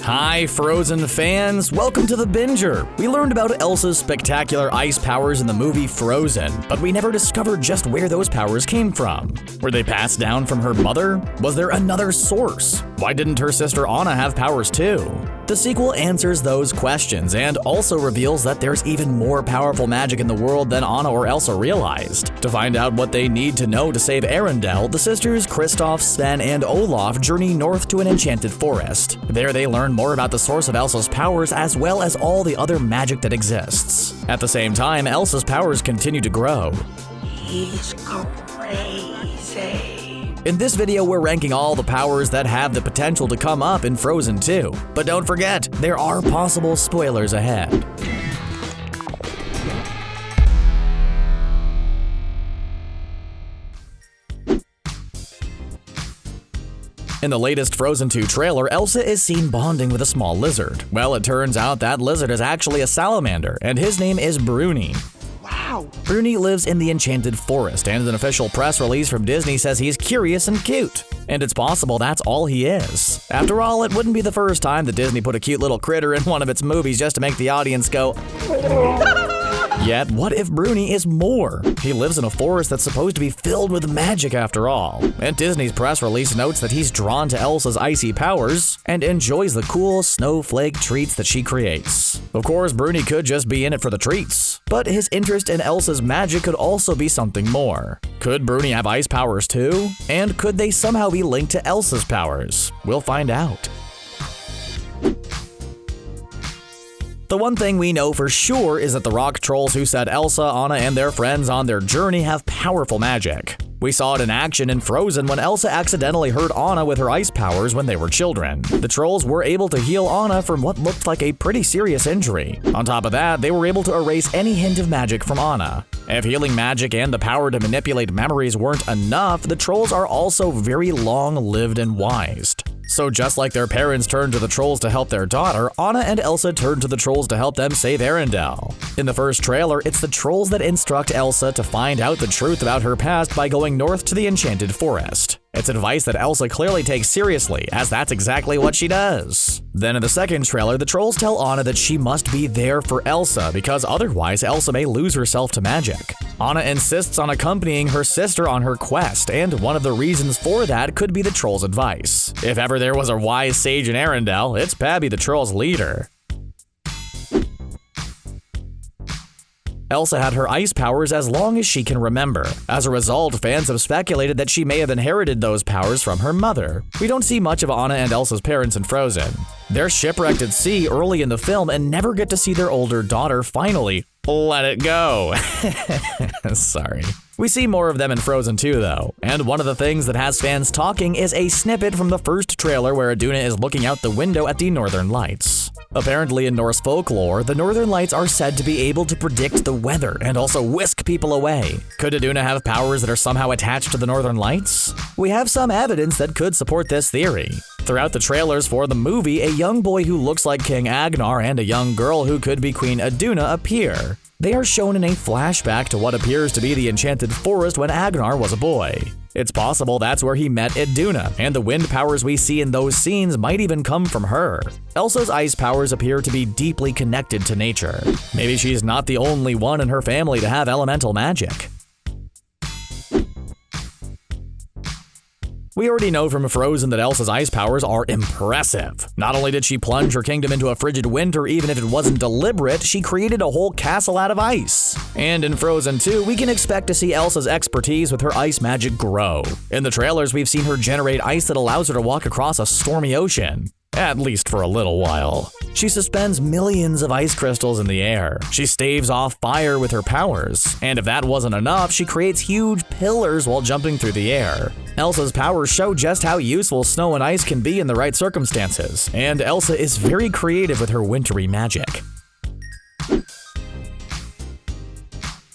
Hi Frozen fans, welcome to The Binger. We learned about Elsa's spectacular ice powers in the movie Frozen, but we never discovered just where those powers came from. Were they passed down from her mother? Was there another source? Why didn't her sister Anna have powers too? The sequel answers those questions and also reveals that there's even more powerful magic in the world than Anna or Elsa realized. To find out what they need to know to save Arendelle, the sisters Kristoff, Sven, and Olaf journey north to an enchanted forest. There they learn more about the source of Elsa's powers as well as all the other magic that exists. At the same time, Elsa's powers continue to grow. He's crazy. In this video, we're ranking all the powers that have the potential to come up in Frozen 2. But don't forget, there are possible spoilers ahead. In the latest Frozen 2 trailer, Elsa is seen bonding with a small lizard. Well, it turns out that lizard is actually a salamander, and his name is Bruni. Wow. Bruni lives in the Enchanted Forest, and an official press release from Disney says he's curious and cute. And it's possible that's all he is. After all, it wouldn't be the first time that Disney put a cute little critter in one of its movies just to make the audience go, Yet, what if Bruni is more? He lives in a forest that's supposed to be filled with magic after all. And Disney's press release notes that he's drawn to Elsa's icy powers and enjoys the cool snowflake treats that she creates. Of course, Bruni could just be in it for the treats, but his interest in Elsa's magic could also be something more. Could Bruni have ice powers too? And could they somehow be linked to Elsa's powers? We'll find out. The one thing we know for sure is that the rock trolls who set Elsa, Anna, and their friends on their journey have powerful magic. We saw it in action in Frozen when Elsa accidentally hurt Anna with her ice powers when they were children. The trolls were able to heal Anna from what looked like a pretty serious injury. On top of that, they were able to erase any hint of magic from Anna. If healing magic and the power to manipulate memories weren't enough, the trolls are also very long-lived and wise. So just like their parents turned to the trolls to help their daughter, Anna and Elsa turned to the trolls to help them save Arendelle. In the first trailer, it's the trolls that instruct Elsa to find out the truth about her past by going north to the Enchanted Forest. It's advice that Elsa clearly takes seriously, as that's exactly what she does. Then in the second trailer, the trolls tell Anna that she must be there for Elsa because otherwise Elsa may lose herself to magic. Anna insists on accompanying her sister on her quest, and one of the reasons for that could be the trolls' advice. If ever there was a wise sage in Arendelle, it's Pabby the troll's leader. Elsa had her ice powers as long as she can remember. As a result, fans have speculated that she may have inherited those powers from her mother. We don't see much of Anna and Elsa's parents in Frozen. They're shipwrecked at sea early in the film and never get to see their older daughter finally let it go. Sorry. We see more of them in Frozen 2 though, and one of the things that has fans talking is a snippet from the first trailer where Iduna is looking out the window at the Northern Lights. Apparently in Norse folklore, the Northern Lights are said to be able to predict the weather and also whisk people away. Could Iduna have powers that are somehow attached to the Northern Lights? We have some evidence that could support this theory. Throughout the trailers for the movie, a young boy who looks like King Agnar and a young girl who could be Queen Iduna appear. They are shown in a flashback to what appears to be the Enchanted Forest when Agnar was a boy. It's possible that's where he met Iduna, and the wind powers we see in those scenes might even come from her. Elsa's ice powers appear to be deeply connected to nature. Maybe she's not the only one in her family to have elemental magic. We already know from Frozen that Elsa's ice powers are impressive. Not only did she plunge her kingdom into a frigid winter even if it wasn't deliberate, she created a whole castle out of ice. And in Frozen 2, we can expect to see Elsa's expertise with her ice magic grow. In the trailers, we've seen her generate ice that allows her to walk across a stormy ocean. At least for a little while. She suspends millions of ice crystals in the air. She staves off fire with her powers. And if that wasn't enough, she creates huge pillars while jumping through the air. Elsa's powers show just how useful snow and ice can be in the right circumstances. And Elsa is very creative with her wintry magic.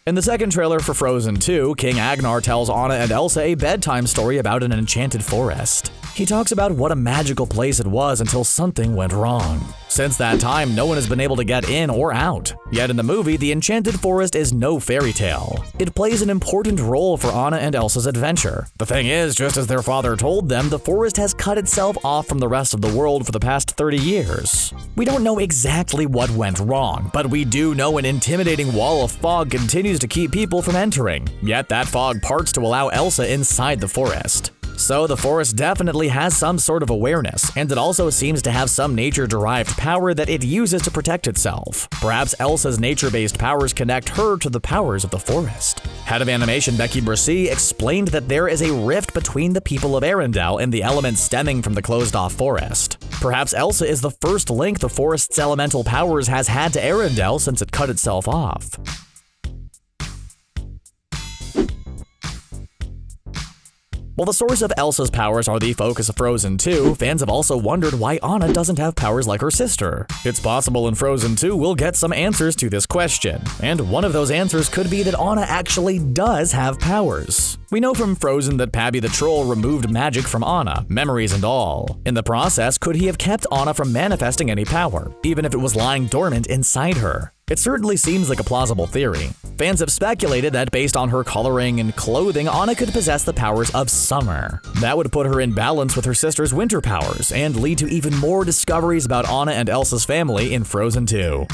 In the second trailer for Frozen 2, King Agnar tells Anna and Elsa a bedtime story about an enchanted forest. He talks about what a magical place it was until something went wrong. Since that time, no one has been able to get in or out. Yet in the movie, the Enchanted Forest is no fairy tale. It plays an important role for Anna and Elsa's adventure. The thing is, just as their father told them, the forest has cut itself off from the rest of the world for the past 30 years. We don't know exactly what went wrong, but we do know an intimidating wall of fog continues to keep people from entering. Yet that fog parts to allow Elsa inside the forest. So the forest definitely has some sort of awareness, and it also seems to have some nature-derived power that it uses to protect itself. Perhaps Elsa's nature-based powers connect her to the powers of the forest. Head of animation Becky Brissy explained that there is a rift between the people of Arendelle and the elements stemming from the closed-off forest. Perhaps Elsa is the first link the forest's elemental powers has had to Arendelle since it cut itself off. While the source of Elsa's powers are the focus of Frozen 2, fans have also wondered why Anna doesn't have powers like her sister. It's possible in Frozen 2 we'll get some answers to this question, and one of those answers could be that Anna actually does have powers. We know from Frozen that Pabby the Troll removed magic from Anna, memories and all. In the process, could he have kept Anna from manifesting any power, even if it was lying dormant inside her? It certainly seems like a plausible theory. Fans have speculated that based on her coloring and clothing, Anna could possess the powers of summer. That would put her in balance with her sister's winter powers and lead to even more discoveries about Anna and Elsa's family in Frozen 2.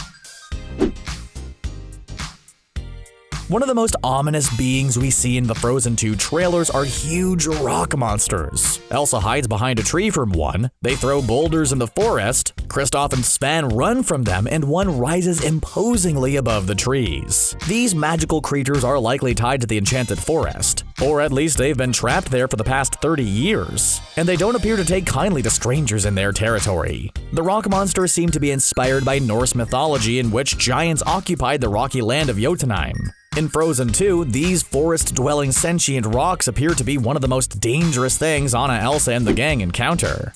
One of the most ominous beings we see in the Frozen 2 trailers are huge rock monsters. Elsa hides behind a tree from one, they throw boulders in the forest, Kristoff and Sven run from them, and one rises imposingly above the trees. These magical creatures are likely tied to the Enchanted Forest, or at least they've been trapped there for the past 30 years, and they don't appear to take kindly to strangers in their territory. The rock monsters seem to be inspired by Norse mythology, in which giants occupied the rocky land of Jotunheim. In Frozen 2, these forest-dwelling sentient rocks appear to be one of the most dangerous things Anna, Elsa, and the gang encounter.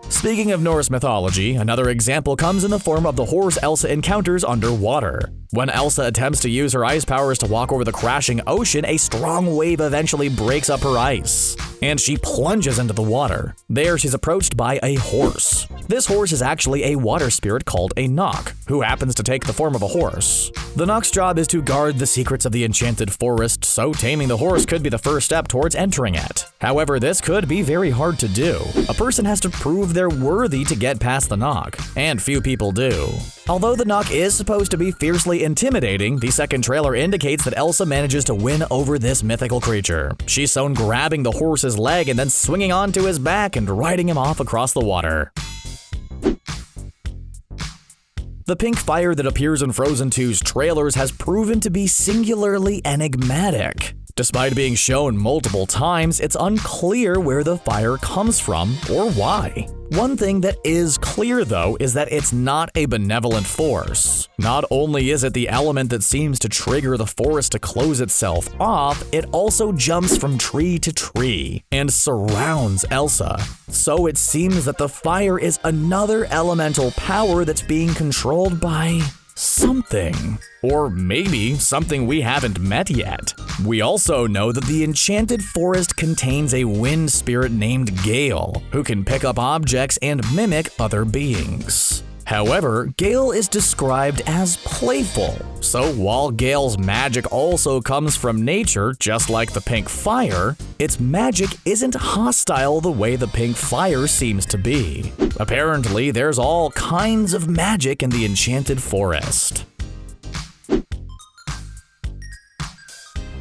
Speaking of Norse mythology, another example comes in the form of the horse Elsa encounters underwater. When Elsa attempts to use her ice powers to walk over the crashing ocean, a strong wave eventually breaks up her ice, and she plunges into the water. There, she's approached by a horse. This horse is actually a water spirit called a Knock, who happens to take the form of a horse. The Knock's job is to guard the secrets of the Enchanted Forest, so taming the horse could be the first step towards entering it. However, this could be very hard to do. A person has to prove they're worthy to get past the Knock, and few people do. Although the Knock is supposed to be fiercely intimidating, the second trailer indicates that Elsa manages to win over this mythical creature. She's shown grabbing the horse's leg and then swinging onto his back and riding him off across the water. The pink fire that appears in Frozen 2's trailers has proven to be singularly enigmatic. Despite being shown multiple times, it's unclear where the fire comes from or why. One thing that is clear, though, is that it's not a benevolent force. Not only is it the element that seems to trigger the forest to close itself off, it also jumps from tree to tree and surrounds Elsa. So it seems that the fire is another elemental power that's being controlled by something. Or maybe something we haven't met yet. We also know that the Enchanted Forest contains a wind spirit named Gale, who can pick up objects and mimic other beings. However, Gale is described as playful, so while Gale's magic also comes from nature, just like the pink fire, its magic isn't hostile the way the pink fire seems to be. Apparently, there's all kinds of magic in the Enchanted Forest.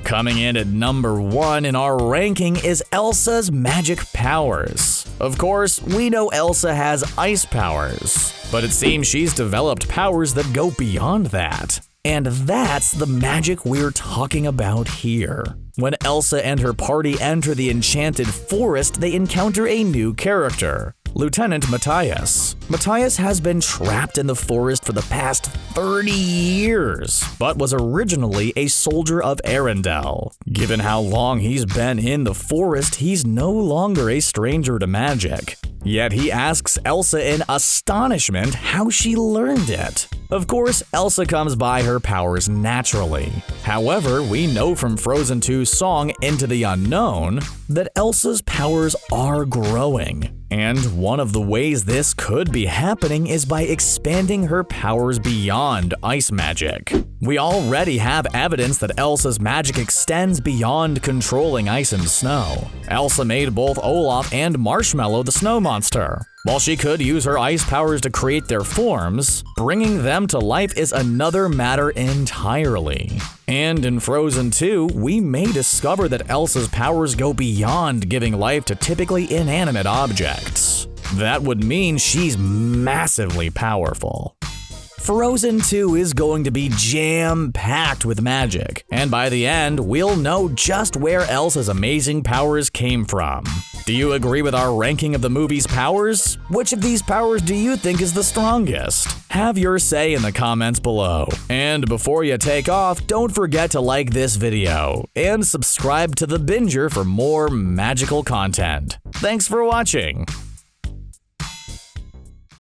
Coming in at number 1 in our ranking is Elsa's magic powers. Of course, we know Elsa has ice powers, but it seems she's developed powers that go beyond that. And that's the magic we're talking about here. When Elsa and her party enter the Enchanted Forest, they encounter a new character, Lieutenant Matthias. Matthias has been trapped in the forest for the past 30 years, but was originally a soldier of Arendelle. Given how long he's been in the forest, he's no longer a stranger to magic. Yet he asks Elsa in astonishment how she learned it. Of course, Elsa comes by her powers naturally. However, we know from Frozen 2's song Into the Unknown that Elsa's powers are growing. And one of the ways this could be happening is by expanding her powers beyond ice magic. We already have evidence that Elsa's magic extends beyond controlling ice and snow. Elsa made both Olaf and Marshmallow the snow monster. While she could use her ice powers to create their forms, bringing them to life is another matter entirely. And in Frozen 2, we may discover that Elsa's powers go beyond giving life to typically inanimate objects. That would mean she's massively powerful. Frozen 2 is going to be jam-packed with magic, and by the end, we'll know just where Elsa's amazing powers came from. Do you agree with our ranking of the movie's powers? Which of these powers do you think is the strongest? Have your say in the comments below. And before you take off, don't forget to like this video and subscribe to The Binger for more magical content. Thanks for watching!